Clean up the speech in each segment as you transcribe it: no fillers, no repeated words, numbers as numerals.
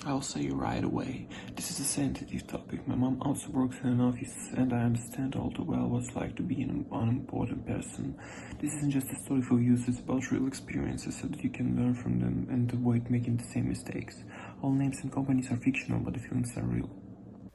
I'll say right away. This is a sensitive topic. My mom also works in an office, and I understand all too well what it's like to be an unimportant person. This isn't just a story for views, it's about real experiences so that you can learn from them and avoid making the same mistakes. All names and companies are fictional, but the feelings are real.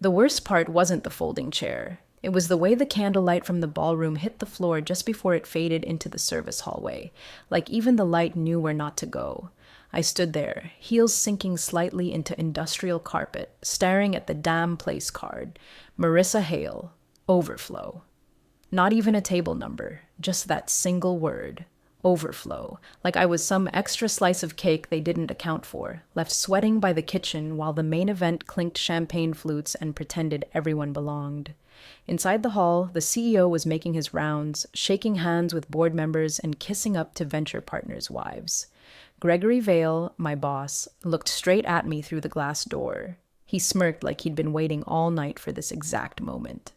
The worst part wasn't the folding chair. It was the way the candlelight from the ballroom hit the floor just before it faded into the service hallway, like even the light knew where not to go. I stood there, heels sinking slightly into industrial carpet, staring at the damn place card. Marissa Hale, overflow. Not even a table number, just that single word. Overflow, like I was some extra slice of cake they didn't account for, left sweating by the kitchen while the main event clinked champagne flutes and pretended everyone belonged. Inside the hall, the CEO was making his rounds, shaking hands with board members and kissing up to venture partners' wives. Gregory Vale, my boss, looked straight at me through the glass door. He smirked like he'd been waiting all night for this exact moment.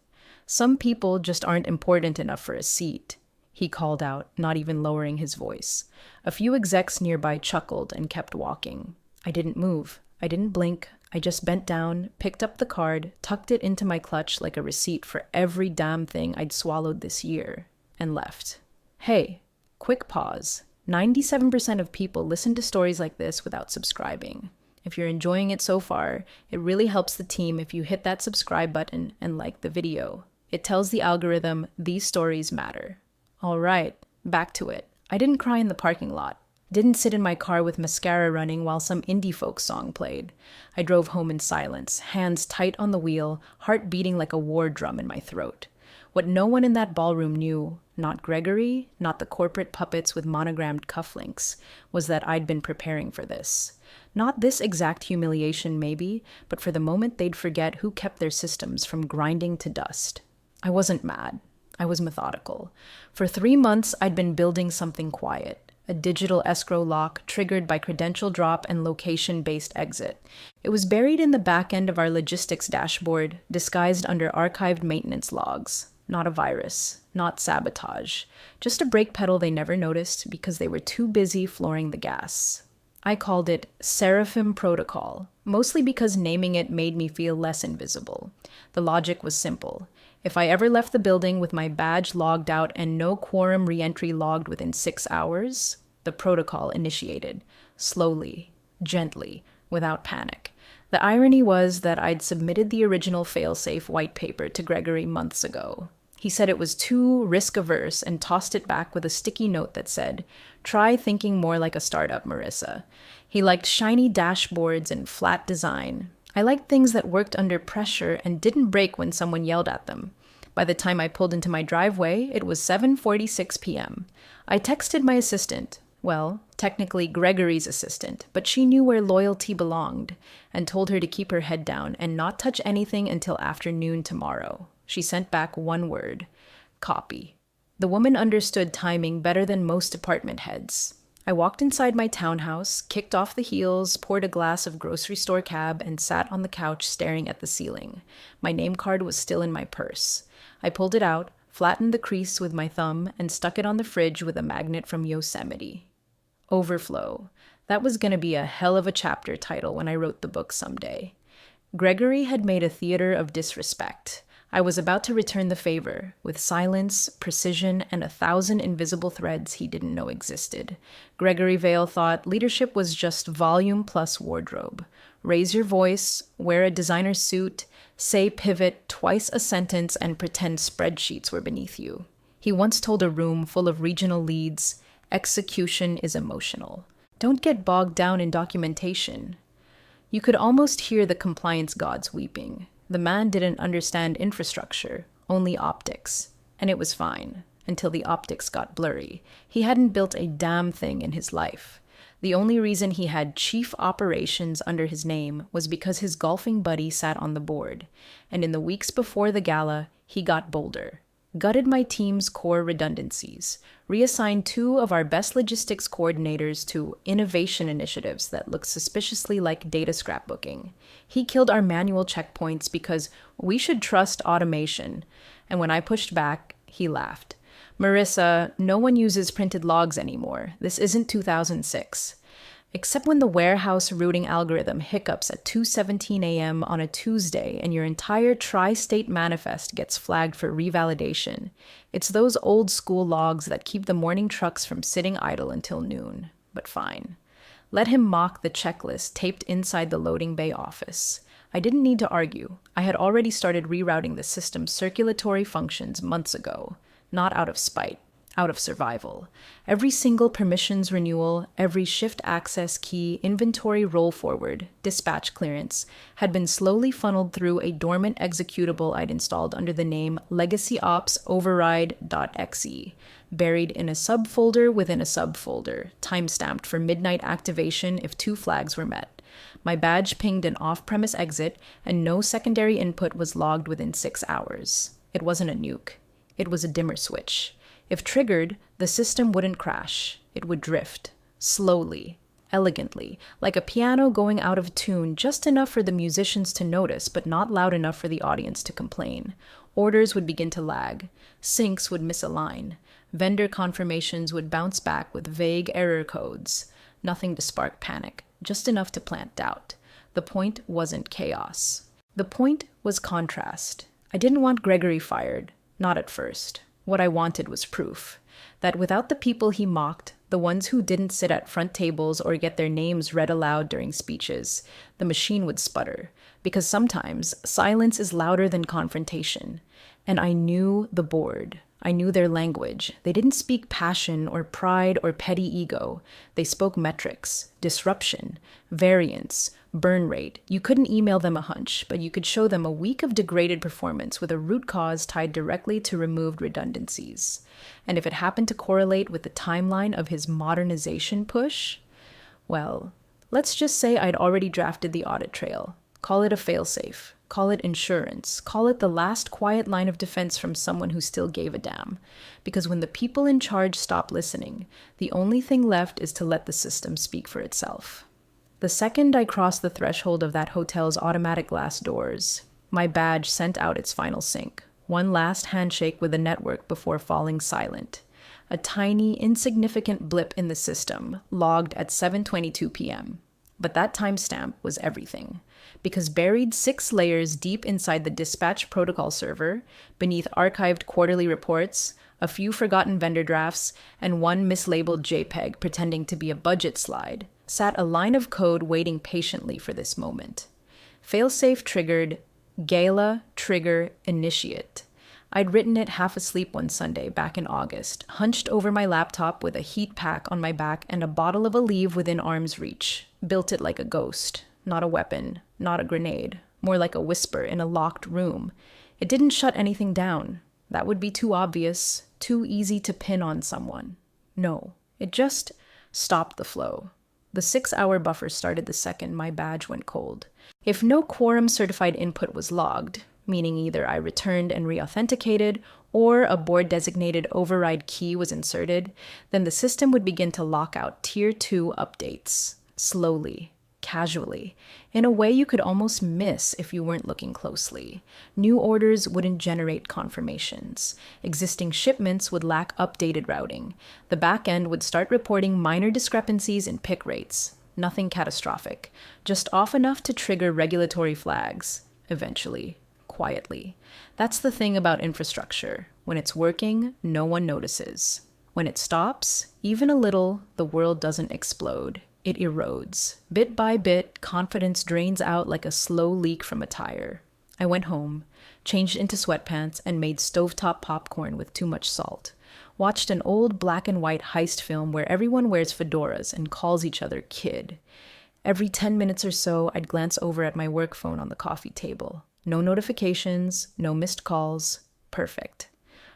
Some people just aren't important enough for a seat, he called out, not even lowering his voice. A few execs nearby chuckled and kept walking. I didn't move. I didn't blink. I just bent down, picked up the card, tucked it into my clutch like a receipt for every damn thing I'd swallowed this year, and left. Hey, quick pause. 97% of people listen to stories like this without subscribing. If you're enjoying it so far, it really helps the team if you hit that subscribe button and like the video. It tells the algorithm these stories matter. All right, back to it. I didn't cry in the parking lot. Didn't sit in my car with mascara running while some indie folk song played. I drove home in silence, hands tight on the wheel, heart beating like a war drum in my throat. What no one in that ballroom knew, not Gregory, not the corporate puppets with monogrammed cufflinks, was that I'd been preparing for this. Not this exact humiliation, maybe, but for the moment they'd forget who kept their systems from grinding to dust. I wasn't mad. I was methodical. For 3 months, I'd been building something quiet, a digital escrow lock triggered by credential drop and location-based exit. It was buried in the back end of our logistics dashboard, disguised under archived maintenance logs. Not a virus, not sabotage, just a brake pedal they never noticed because they were too busy flooring the gas. I called it Seraphim Protocol, mostly because naming it made me feel less invisible. The logic was simple. If I ever left the building with my badge logged out and no quorum re-entry logged within 6 hours, the protocol initiated, slowly, gently, without panic. The irony was that I'd submitted the original failsafe white paper to Gregory months ago. He said it was too risk-averse and tossed it back with a sticky note that said, "Try thinking more like a startup, Marissa." He liked shiny dashboards and flat design. I liked things that worked under pressure and didn't break when someone yelled at them. By the time I pulled into my driveway, it was 7:46 p.m. I texted my assistant, well, technically Gregory's assistant, but she knew where loyalty belonged, and told her to keep her head down and not touch anything until afternoon tomorrow. She sent back one word, copy. The woman understood timing better than most department heads. I walked inside my townhouse, kicked off the heels, poured a glass of grocery store cab, and sat on the couch staring at the ceiling. My name card was still in my purse. I pulled it out, flattened the crease with my thumb, and stuck it on the fridge with a magnet from Yosemite. Overflow. That was going to be a hell of a chapter title when I wrote the book someday. Gregory had made a theater of disrespect. I was about to return the favor, with silence, precision, and 1,000 invisible threads he didn't know existed. Gregory Vale thought leadership was just volume plus wardrobe. Raise your voice, wear a designer suit, say pivot twice a sentence, and pretend spreadsheets were beneath you. He once told a room full of regional leads, execution is emotional. Don't get bogged down in documentation. You could almost hear the compliance gods weeping. The man didn't understand infrastructure, only optics. And it was fine, until the optics got blurry. He hadn't built a damn thing in his life. The only reason he had Chief Operations under his name was because his golfing buddy sat on the board. And in the weeks before the gala, he got bolder. Gutted my team's core redundancies, reassigned 2 of our best logistics coordinators to innovation initiatives that looked suspiciously like data scrapbooking. He killed our manual checkpoints because we should trust automation. And when I pushed back, he laughed. "Marissa, no one uses printed logs anymore. This isn't 2006. Except when the warehouse routing algorithm hiccups at 2:17 a.m. on a Tuesday and your entire tri-state manifest gets flagged for revalidation. It's those old school logs that keep the morning trucks from sitting idle until noon. But fine. Let him mock the checklist taped inside the loading bay office. I didn't need to argue. I had already started rerouting the system's circulatory functions months ago. Not out of spite. Out of survival. Every single permissions renewal, every shift access key, inventory roll forward, dispatch clearance, had been slowly funneled through a dormant executable I'd installed under the name LegacyOps Override.exe, buried in a subfolder within a subfolder, timestamped for midnight activation if 2 flags were met. My badge pinged an off-premise exit, and no secondary input was logged within 6 hours. It wasn't a nuke. It was a dimmer switch. If triggered, the system wouldn't crash. It would drift. Slowly. Elegantly. Like a piano going out of tune just enough for the musicians to notice, but not loud enough for the audience to complain. Orders would begin to lag. Syncs would misalign. Vendor confirmations would bounce back with vague error codes. Nothing to spark panic. Just enough to plant doubt. The point wasn't chaos. The point was contrast. I didn't want Gregory fired. Not at first. What I wanted was proof that without the people he mocked, the ones who didn't sit at front tables or get their names read aloud during speeches, the machine would sputter, because sometimes silence is louder than confrontation. And I knew the board. I knew their language. They didn't speak passion or pride or petty ego. They spoke metrics, disruption, variance, burn rate. You couldn't email them a hunch, but you could show them a week of degraded performance with a root cause tied directly to removed redundancies. And if it happened to correlate with the timeline of his modernization push, well, let's just say I'd already drafted the audit trail. Call it a failsafe. Call it insurance. Call it the last quiet line of defense from someone who still gave a damn. Because when the people in charge stop listening, the only thing left is to let the system speak for itself. The second I crossed the threshold of that hotel's automatic glass doors, my badge sent out its final sync. One last handshake with the network before falling silent. A tiny, insignificant blip in the system, logged at 7:22 p.m. But that timestamp was everything. Because buried 6 layers deep inside the dispatch protocol server, beneath archived quarterly reports, a few forgotten vendor drafts, and one mislabeled JPEG pretending to be a budget slide, sat a line of code waiting patiently for this moment. Failsafe triggered Gala Trigger Initiate. I'd written it half asleep one Sunday back in August, hunched over my laptop with a heat pack on my back and a bottle of Aleve within arm's reach. Built it like a ghost. Not a weapon, not a grenade. More like a whisper in a locked room. It didn't shut anything down. That would be too obvious, too easy to pin on someone. No, it just stopped the flow. The 6-hour buffer started the second my badge went cold. If no quorum-certified input was logged, meaning either I returned and re-authenticated or a board-designated override key was inserted, then the system would begin to lock out Tier 2 updates. Slowly, casually, in a way you could almost miss if you weren't looking closely. New orders wouldn't generate confirmations. Existing shipments would lack updated routing. The back end would start reporting minor discrepancies in pick rates. Nothing catastrophic, just off enough to trigger regulatory flags, eventually. Quietly. That's the thing about infrastructure. When it's working, no one notices. When it stops, even a little, the world doesn't explode. It erodes. Bit by bit, confidence drains out like a slow leak from a tire. I went home, changed into sweatpants, and made stovetop popcorn with too much salt. Watched an old black and white heist film where everyone wears fedoras and calls each other kid. Every 10 minutes or so, I'd glance over at my work phone on the coffee table. No notifications, no missed calls. Perfect.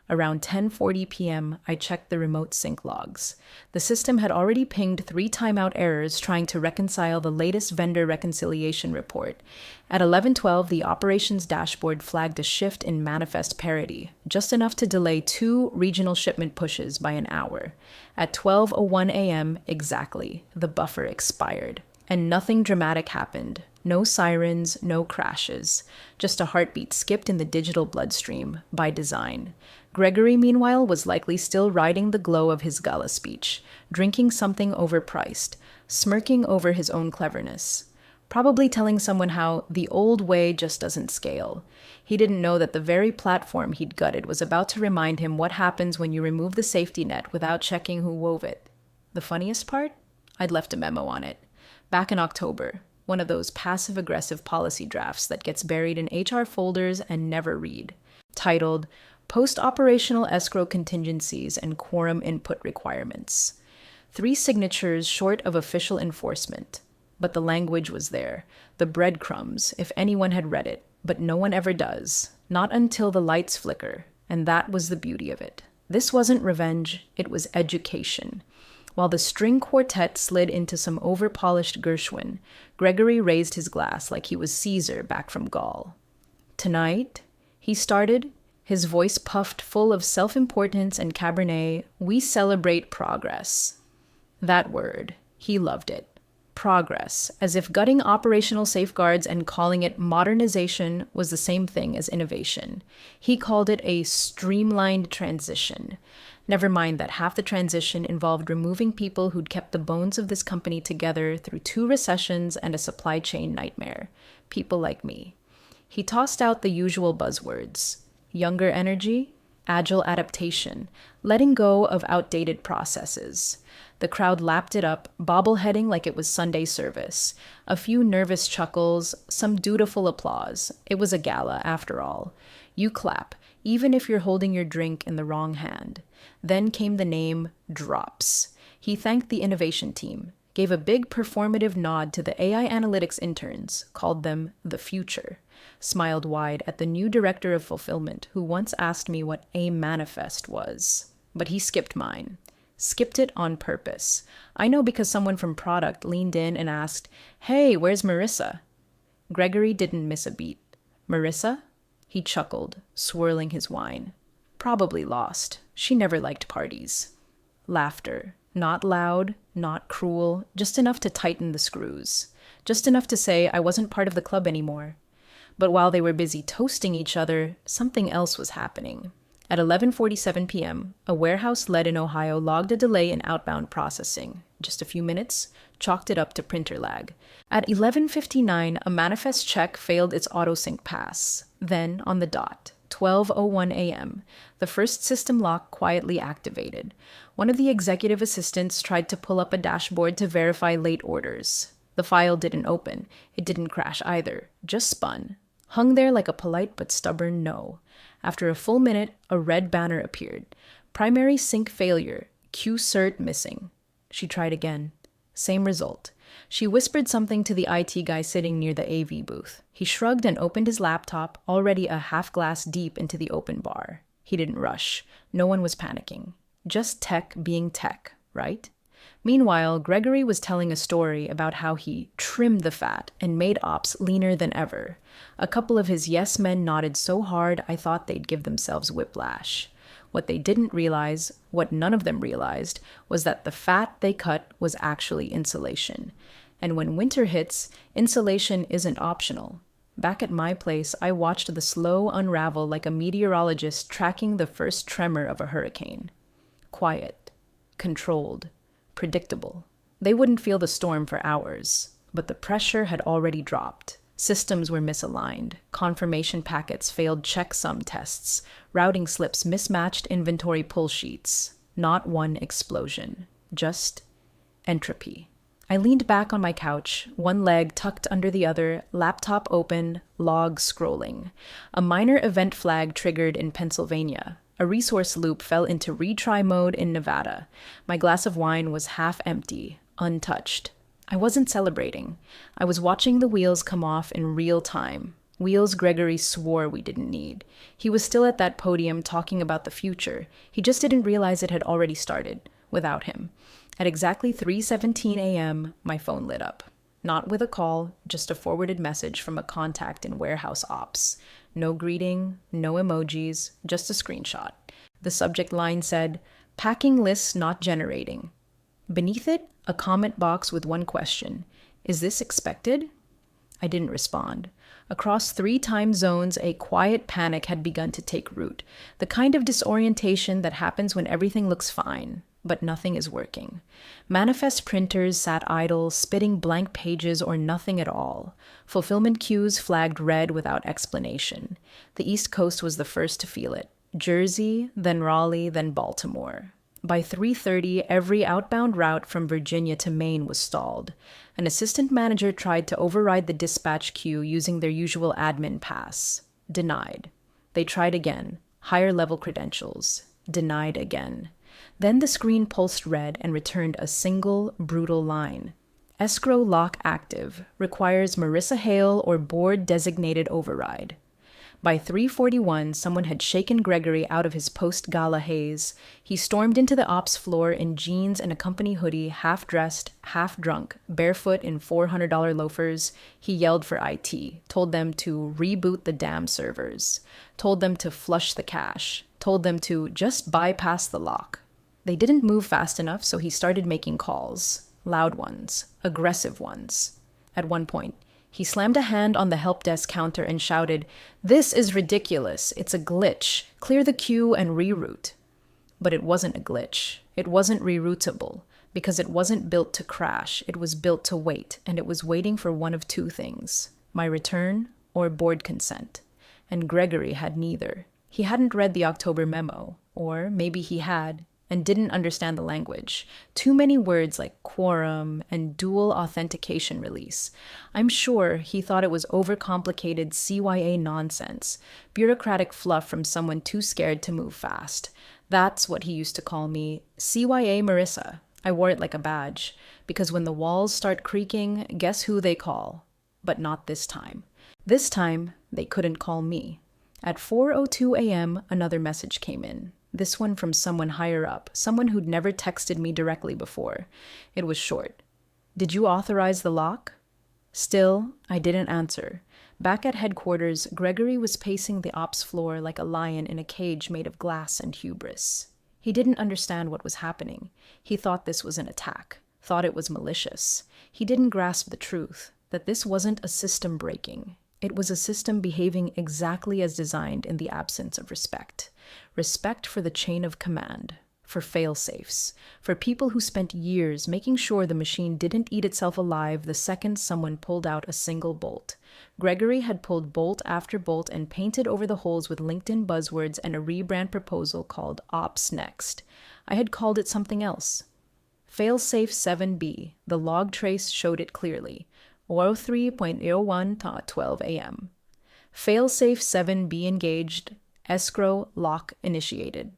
Around 10:40 p.m., I checked the remote sync logs. The system had already pinged 3 timeout errors trying to reconcile the latest vendor reconciliation report. At 11:12, the operations dashboard flagged a shift in manifest parity, just enough to delay 2 regional shipment pushes by an hour. At 12:01 a.m. exactly, the buffer expired. And nothing dramatic happened. No sirens, no crashes. Just a heartbeat skipped in the digital bloodstream, by design. Gregory, meanwhile, was likely still riding the glow of his gala speech, drinking something overpriced, smirking over his own cleverness. Probably telling someone how the old way just doesn't scale. He didn't know that the very platform he'd gutted was about to remind him what happens when you remove the safety net without checking who wove it. The funniest part? I'd left a memo on it. Back in October, one of those passive-aggressive policy drafts that gets buried in HR folders and never read, titled Post-Operational Escrow Contingencies and Quorum Input Requirements. 3 signatures short of official enforcement. But the language was there, the breadcrumbs, if anyone had read it, but no one ever does, not until the lights flicker, and that was the beauty of it. This wasn't revenge, it was education. While the string quartet slid into some over-polished Gershwin, Gregory raised his glass like he was Caesar back from Gaul. Tonight, he started, his voice puffed full of self-importance and Cabernet, we celebrate progress. That word, he loved it. Progress, as if gutting operational safeguards and calling it modernization was the same thing as innovation. He called it a streamlined transition. Never mind that half the transition involved removing people who'd kept the bones of this company together through 2 recessions and a supply chain nightmare. People like me. He tossed out the usual buzzwords. Younger energy, agile adaptation, letting go of outdated processes. The crowd lapped it up, bobbleheading like it was Sunday service. A few nervous chuckles, some dutiful applause. It was a gala, after all. You clap, even if you're holding your drink in the wrong hand. Then came the name Drops. He thanked the innovation team, gave a big performative nod to the AI analytics interns, called them the future, smiled wide at the new director of fulfillment who once asked me what a manifest was. But he skipped mine. Skipped it on purpose. I know because someone from product leaned in and asked, "Hey, where's Marissa?" Gregory didn't miss a beat. "Marissa?" He chuckled, swirling his wine. Probably lost. She never liked parties. Laughter. Not loud, not cruel, just enough to tighten the screws. Just enough to say I wasn't part of the club anymore. But while they were busy toasting each other, something else was happening. At 11:47 p.m., a warehouse led in Ohio logged a delay in outbound processing. Just a few minutes, chalked it up to printer lag. At 11:59, a manifest check failed its autosync pass. Then, on the dot, 12:01 a.m., the first system lock quietly activated. One of the executive assistants tried to pull up a dashboard to verify late orders. The file didn't open. It didn't crash either, just spun. Hung there like a polite but stubborn no. After a full minute, a red banner appeared. Primary sync failure. Q-cert missing. She tried again. Same result. She whispered something to the IT guy sitting near the AV booth. He shrugged and opened his laptop, already a half glass deep into the open bar. He didn't rush. No one was panicking. Just tech being tech, right? Meanwhile, Gregory was telling a story about how he trimmed the fat and made ops leaner than ever. A couple of his yes men nodded so hard I thought they'd give themselves whiplash. What they didn't realize, what none of them realized, was that the fat they cut was actually insulation. And when winter hits, insulation isn't optional. Back at my place, I watched the slow unravel like a meteorologist tracking the first tremor of a hurricane. Quiet, controlled, predictable. They wouldn't feel the storm for hours, but the pressure had already dropped. Systems were misaligned. Confirmation packets failed checksum tests. Routing slips mismatched inventory pull sheets. Not one explosion. Just entropy. I leaned back on my couch, one leg tucked under the other, laptop open, log scrolling. A minor event flag triggered in Pennsylvania. A resource loop fell into retry mode in Nevada. My glass of wine was half empty, untouched. I wasn't celebrating. I was watching the wheels come off in real time. Wheels Gregory swore we didn't need. He was still at that podium talking about the future. He just didn't realize it had already started, without him. At exactly 3:17 a.m., my phone lit up. Not with a call, just a forwarded message from a contact in warehouse ops. No greeting, no emojis, just a screenshot. The subject line said, "Packing lists not generating." Beneath it, a comment box with one question. "Is this expected?" I didn't respond. Across 3 time zones, a quiet panic had begun to take root, the kind of disorientation that happens when everything looks fine. But nothing is working. Manifest printers sat idle, spitting blank pages or nothing at all. Fulfillment queues flagged red without explanation. The East Coast was the first to feel it. Jersey, then Raleigh, then Baltimore. By 3:30, every outbound route from Virginia to Maine was stalled. An assistant manager tried to override the dispatch queue using their usual admin pass. Denied. They tried again. Higher level credentials. Denied again. Then the screen pulsed red and returned a single, brutal line. Escrow lock active. Requires Marissa Hale or board-designated override. By 3:41, someone had shaken Gregory out of his post-gala haze. He stormed into the ops floor in jeans and a company hoodie, half-dressed, half-drunk, barefoot in $400 loafers. He yelled for IT, told them to reboot the damn servers, told them to flush the cache, told them to just bypass the lock. They didn't move fast enough, so he started making calls. Loud ones. Aggressive ones. At one point, he slammed a hand on the help desk counter and shouted, "This is ridiculous. It's a glitch. Clear the queue and reroute." But it wasn't a glitch. It wasn't reroutable, because it wasn't built to crash. It was built to wait, and it was waiting for one of two things: my return or board consent. And Gregory had neither. He hadn't read the October memo, or maybe he had, and didn't understand the language. Too many words like quorum and dual authentication release. I'm sure he thought it was overcomplicated CYA nonsense, bureaucratic fluff from someone too scared to move fast. That's what he used to call me, CYA Marissa. I wore it like a badge, because when the walls start creaking, guess who they call? But not this time. This time, they couldn't call me. At 4:02 a.m., another message came in. This one from someone higher up, someone who'd never texted me directly before. It was short. "Did you authorize the lock?" Still, I didn't answer. Back at headquarters, Gregory was pacing the ops floor like a lion in a cage made of glass and hubris. He didn't understand what was happening. He thought this was an attack, thought it was malicious. He didn't grasp the truth, that this wasn't a system breaking. It was a system behaving exactly as designed in the absence of respect. Respect for the chain of command, for fail-safes, for people who spent years making sure the machine didn't eat itself alive the second someone pulled out a single bolt. Gregory had pulled bolt after bolt and painted over the holes with LinkedIn buzzwords and a rebrand proposal called Ops Next. I had called it something else. Failsafe 7B, the log trace showed it clearly. 4:03.01 a.m. Failsafe 7B engaged. Escrow lock initiated.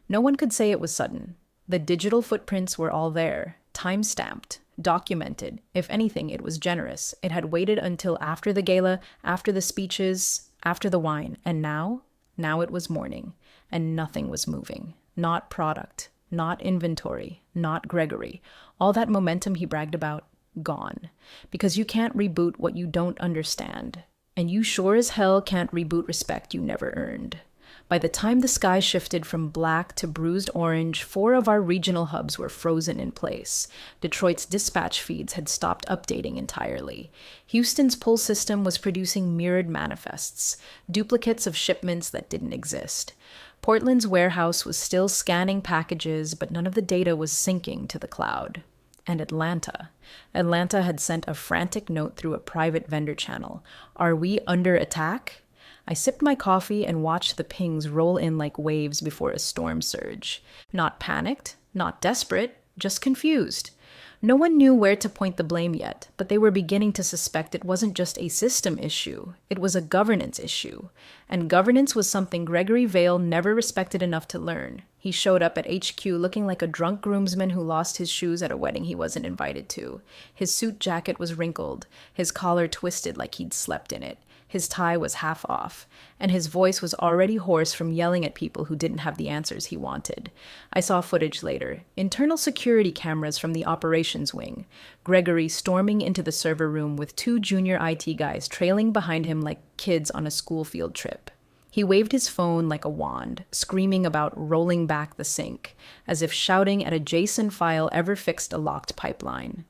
No one could say it was sudden. The digital footprints were all there, time-stamped, documented. If anything, it was generous. It had waited until after the gala, after the speeches, after the wine. And now? Now it was morning, and nothing was moving. Not product, not inventory, not Gregory. All that momentum he bragged about, gone. Because you can't reboot what you don't understand. And you sure as hell can't reboot respect you never earned. By the time the sky shifted from black to bruised orange, 4 of our regional hubs were frozen in place. Detroit's dispatch feeds had stopped updating entirely. Houston's pull system was producing mirrored manifests, duplicates of shipments that didn't exist. Portland's warehouse was still scanning packages, but none of the data was syncing to the cloud. And Atlanta. Atlanta had sent a frantic note through a private vendor channel. "Are we under attack?" I sipped my coffee and watched the pings roll in like waves before a storm surge. Not panicked, not desperate, just confused. No one knew where to point the blame yet, but they were beginning to suspect it wasn't just a system issue, it was a governance issue. And governance was something Gregory Vale never respected enough to learn. He showed up at HQ looking like a drunk groomsman who lost his shoes at a wedding he wasn't invited to. His suit jacket was wrinkled, his collar twisted like he'd slept in it. His tie was half off, and his voice was already hoarse from yelling at people who didn't have the answers he wanted. I saw footage later. Internal security cameras from the operations wing. Gregory storming into the server room with 2 junior IT guys trailing behind him like kids on a school field trip. He waved his phone like a wand, screaming about rolling back the sink, as if shouting at a JSON file ever fixed a locked pipeline.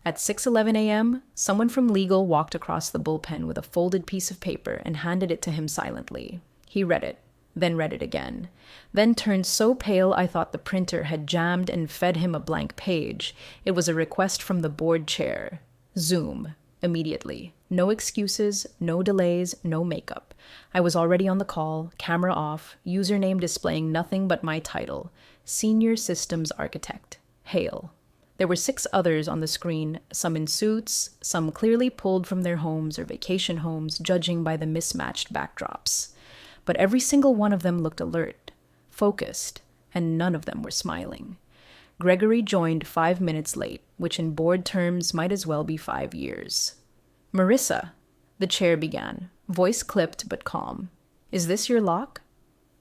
At 6:11 a.m., someone from legal walked across the bullpen with a folded piece of paper and handed it to him silently. He read it. then read it again, then turned so pale I thought the printer had jammed and fed him a blank page. It was a request from the board chair. Zoom. Immediately. No excuses, no delays, no makeup. I was already on the call, camera off, username displaying nothing but my title, Senior Systems Architect. Hale. There were 6 others on the screen, some in suits, some clearly pulled from their homes or vacation homes, judging by the mismatched backdrops. But every single one of them looked alert, focused, and none of them were smiling. Gregory joined 5 minutes late, which in board terms might as well be 5 years. "Marissa," the chair began, voice clipped but calm. "Is this your lock?"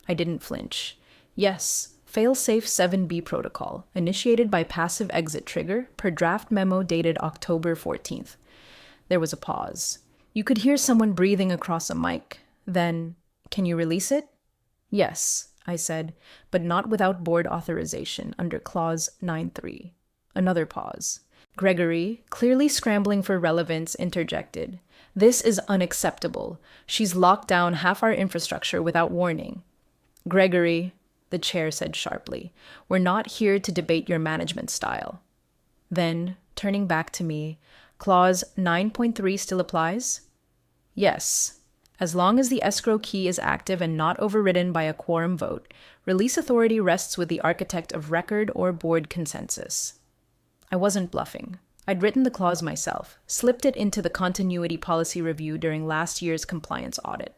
I didn't flinch. "Yes, fail-safe 7B protocol, initiated by passive exit trigger, per draft memo dated October 14th. There was a pause. You could hear someone breathing across a mic. Then, "Can you release it?" "Yes," I said, "but not without board authorization under clause 9.3. Another pause. Gregory, clearly scrambling for relevance, interjected. "This is unacceptable. She's locked down half our infrastructure without warning." "Gregory," the chair said sharply, "we're not here to debate your management style." Then, turning back to me, clause 9.3 still applies? "Yes. As long as the escrow key is active and not overridden by a quorum vote, release authority rests with the architect of record or board consensus." I wasn't bluffing. I'd written the clause myself, slipped it into the continuity policy review during last year's compliance audit.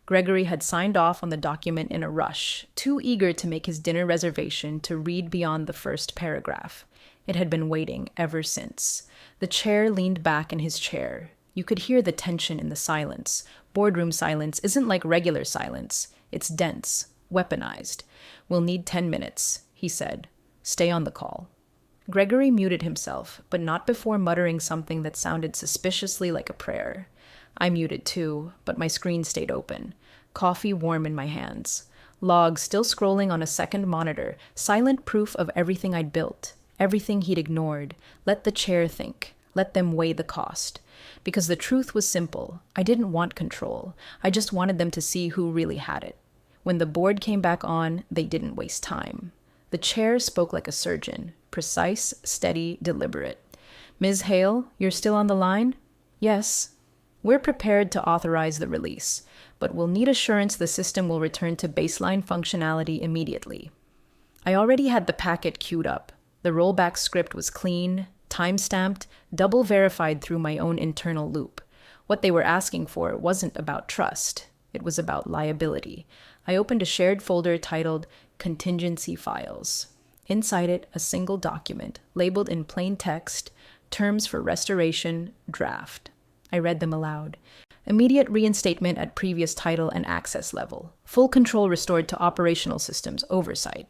Gregory had signed off on the document in a rush, too eager to make his dinner reservation to read beyond the first paragraph. It had been waiting ever since. The chair leaned back in his chair. You could hear the tension in the silence. Boardroom silence isn't like regular silence. It's dense, weaponized. "We'll need 10 minutes, he said. "Stay on the call." Gregory muted himself, but not before muttering something that sounded suspiciously like a prayer. I muted too, but my screen stayed open. Coffee warm in my hands. Log still scrolling on a second monitor, silent proof of everything I'd built, everything he'd ignored. Let the chair think. Let them weigh the cost. Because the truth was simple. I didn't want control. I just wanted them to see who really had it. When the board came back on, they didn't waste time. The chair spoke like a surgeon, precise, steady, deliberate. "Ms. Hale, you're still on the line?" "Yes." "We're prepared to authorize the release, but we'll need assurance the system will return to baseline functionality immediately." I already had the packet queued up. The rollback script was clean, time-stamped, double-verified through my own internal loop. What they were asking for wasn't about trust. It was about liability. I opened a shared folder titled Contingency Files. Inside it, a single document, labeled in plain text, Terms for Restoration, Draft. I read them aloud. Immediate reinstatement at previous title and access level. Full control restored to operational systems oversight.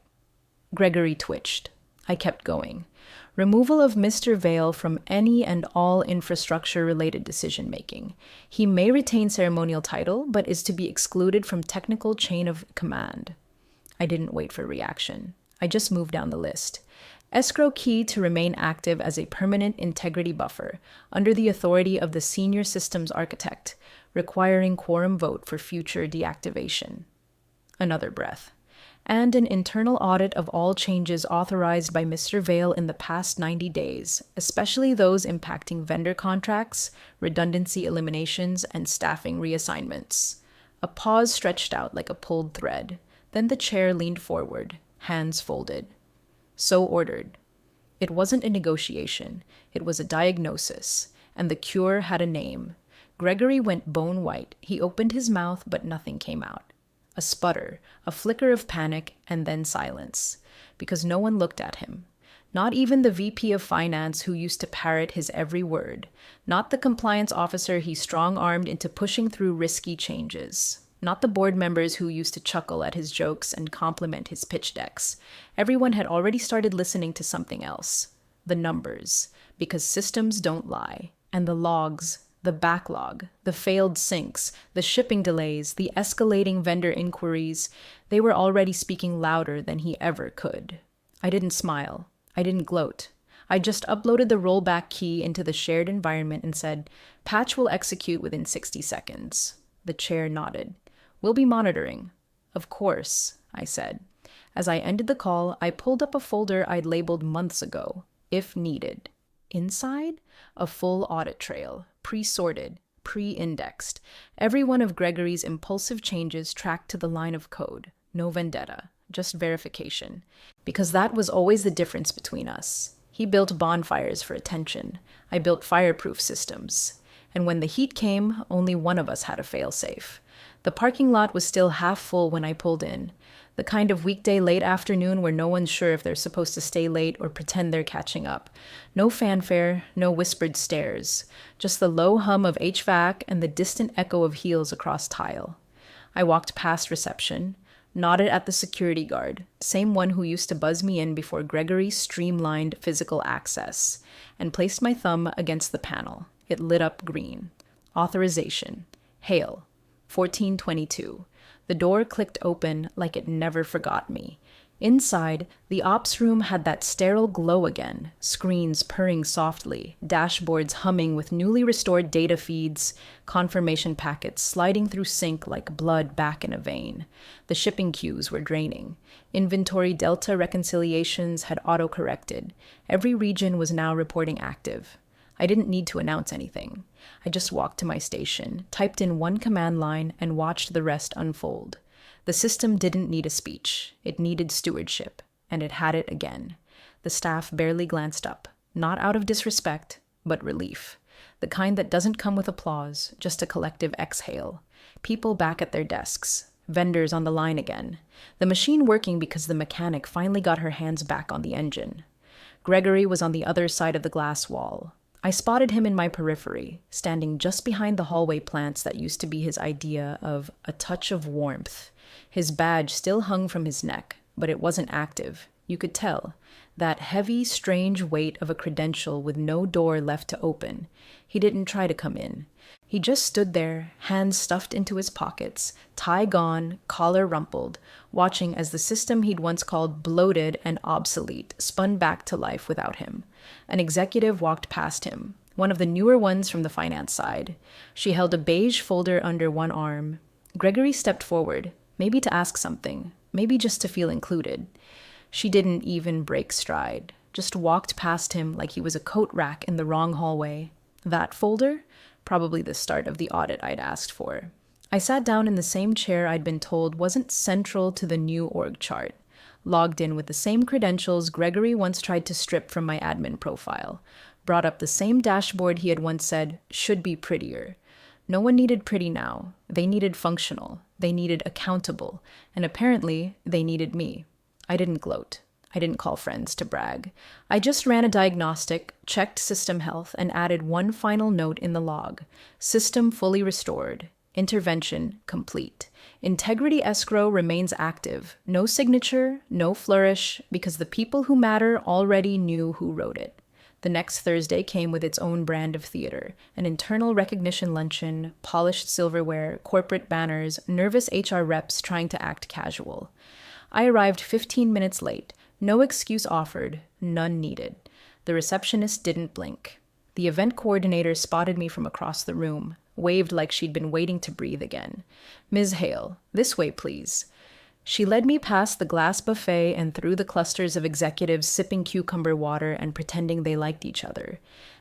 Gregory twitched. I kept going. Removal of Mr. Vale from any and all infrastructure-related decision-making. He may retain ceremonial title, but is to be excluded from technical chain of command. I didn't wait for reaction. I just moved down the list. Escrow key to remain active as a permanent integrity buffer, under the authority of the senior systems architect, requiring quorum vote for future deactivation. Another breath. And an internal audit of all changes authorized by Mr. Vale in the past 90 days, especially those impacting vendor contracts, redundancy eliminations, and staffing reassignments. A pause stretched out like a pulled thread. Then the chair leaned forward, hands folded. So ordered. It wasn't a negotiation. It was a diagnosis, and the cure had a name. Gregory went bone white. He opened his mouth, but nothing came out. A sputter, a flicker of panic, and then silence, because no one looked at him. Not even the VP of Finance who used to parrot his every word. Not the compliance officer he strong-armed into pushing through risky changes. Not the board members who used to chuckle at his jokes and compliment his pitch decks. Everyone had already started listening to something else. The numbers, because systems don't lie. And the logs, the backlog, the failed syncs, the shipping delays, the escalating vendor inquiries, they were already speaking louder than he ever could. I didn't smile. I didn't gloat. I just uploaded the rollback key into the shared environment and said, "Patch will execute within 60 seconds. The chair nodded. "We'll be monitoring." Of course, I said. As I ended the call, I pulled up a folder I'd labeled months ago, if needed. Inside, a full audit trail, pre-sorted, pre-indexed. Every one of Gregory's impulsive changes tracked to the line of code. No vendetta, just verification. Because that was always the difference between us. He built bonfires for attention. I built fireproof systems. And when the heat came, only one of us had a failsafe. The parking lot was still half full when I pulled in. The kind of weekday late afternoon where no one's sure if they're supposed to stay late or pretend they're catching up. No fanfare, no whispered stares. Just the low hum of HVAC and the distant echo of heels across tile. I walked past reception, nodded at the security guard, same one who used to buzz me in before Gregory streamlined physical access, and placed my thumb against the panel. It lit up green. Authorization. Hale. 1422. The door clicked open like it never forgot me. Inside, the ops room had that sterile glow again, screens purring softly, dashboards humming with newly restored data feeds, confirmation packets sliding through sync like blood back in a vein. The shipping queues were draining. Inventory delta reconciliations had auto-corrected. Every region was now reporting active. I didn't need to announce anything. I just walked to my station, typed in one command line, and watched the rest unfold. The system didn't need a speech. It needed stewardship, and it had it again. The staff barely glanced up, not out of disrespect, but relief. The kind that doesn't come with applause, just a collective exhale. People back at their desks. Vendors on the line again. The machine working because the mechanic finally got her hands back on the engine. Gregory was on the other side of the glass wall. I spotted him in my periphery, standing just behind the hallway plants that used to be his idea of a touch of warmth. His badge still hung from his neck, but it wasn't active. You could tell. That heavy, strange weight of a credential with no door left to open. He didn't try to come in. He just stood there, hands stuffed into his pockets, tie gone, collar rumpled, watching as the system he'd once called bloated and obsolete spun back to life without him. An executive walked past him, one of the newer ones from the finance side. She held a beige folder under one arm. Gregory stepped forward, maybe to ask something, maybe just to feel included. She didn't even break stride, just walked past him like he was a coat rack in the wrong hallway. That folder? Probably the start of the audit I'd asked for. I sat down in the same chair I'd been told wasn't central to the new org chart. Logged in with the same credentials Gregory once tried to strip from my admin profile. Brought up the same dashboard he had once said should be prettier. No one needed pretty now. They needed functional. They needed accountable. And apparently, they needed me. I didn't gloat. I didn't call friends to brag. I just ran a diagnostic, checked system health, and added one final note in the log. System fully restored. Intervention complete. Integrity escrow remains active. No signature, no flourish, because the people who matter already knew who wrote it. The next Thursday came with its own brand of theater, an internal recognition luncheon, polished silverware, corporate banners, nervous HR reps trying to act casual. I arrived 15 minutes late. No excuse offered, none needed. The receptionist didn't blink. The event coordinator spotted me from across the room, waved like she'd been waiting to breathe again. "Ms. Hale, this way, please." She led me past the glass buffet and through the clusters of executives sipping cucumber water and pretending they liked each other.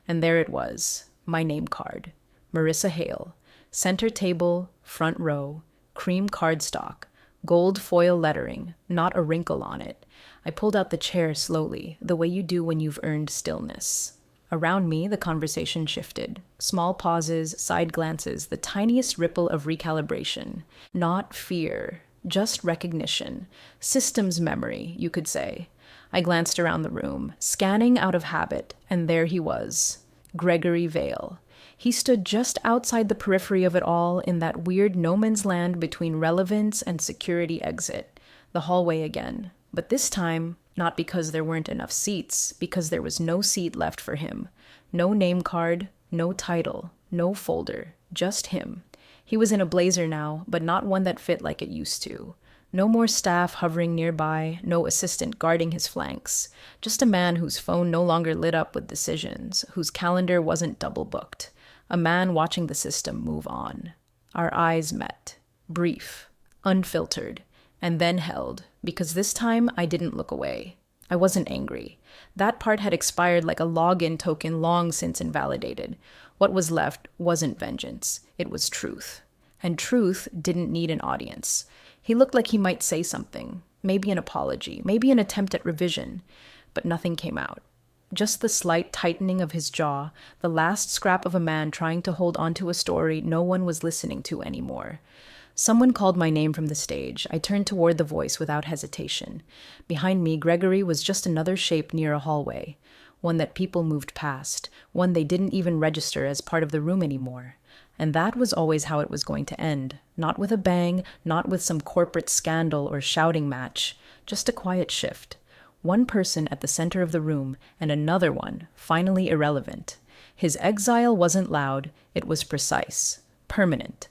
And there it was, my name card. Marissa Hale. Center table, front row, cream cardstock, gold foil lettering, not a wrinkle on it. I pulled out the chair slowly, the way you do when you've earned stillness. Around me, the conversation shifted. Small pauses, side glances, the tiniest ripple of recalibration. Not fear, just recognition. Systems memory, you could say. I glanced around the room, scanning out of habit, and there he was. Gregory Vale. He stood just outside the periphery of it all in that weird no man's land between relevance and security exit. The hallway again. But this time, not because there weren't enough seats, because there was no seat left for him. No name card, no title, no folder, just him. He was in a blazer now, but not one that fit like it used to. No more staff hovering nearby, no assistant guarding his flanks. Just a man whose phone no longer lit up with decisions, whose calendar wasn't double booked. A man watching the system move on. Our eyes met. Brief, unfiltered. and then held, because this time I didn't look away. I wasn't angry. That part had expired like a login token long since invalidated. What was left wasn't vengeance, it was truth. And truth didn't need an audience. He looked like he might say something, maybe an apology, maybe an attempt at revision, but nothing came out. Just the slight tightening of his jaw, the last scrap of a man trying to hold onto a story no one was listening to anymore. Someone called my name from the stage. I turned toward the voice without hesitation. Behind me, Gregory was just another shape near a hallway, one that people moved past, one they didn't even register as part of the room anymore. And that was always how it was going to end. Not with a bang, not with some corporate scandal or shouting match, just a quiet shift. One person at the center of the room, and another one, finally irrelevant. His exile wasn't loud, it was precise, permanent.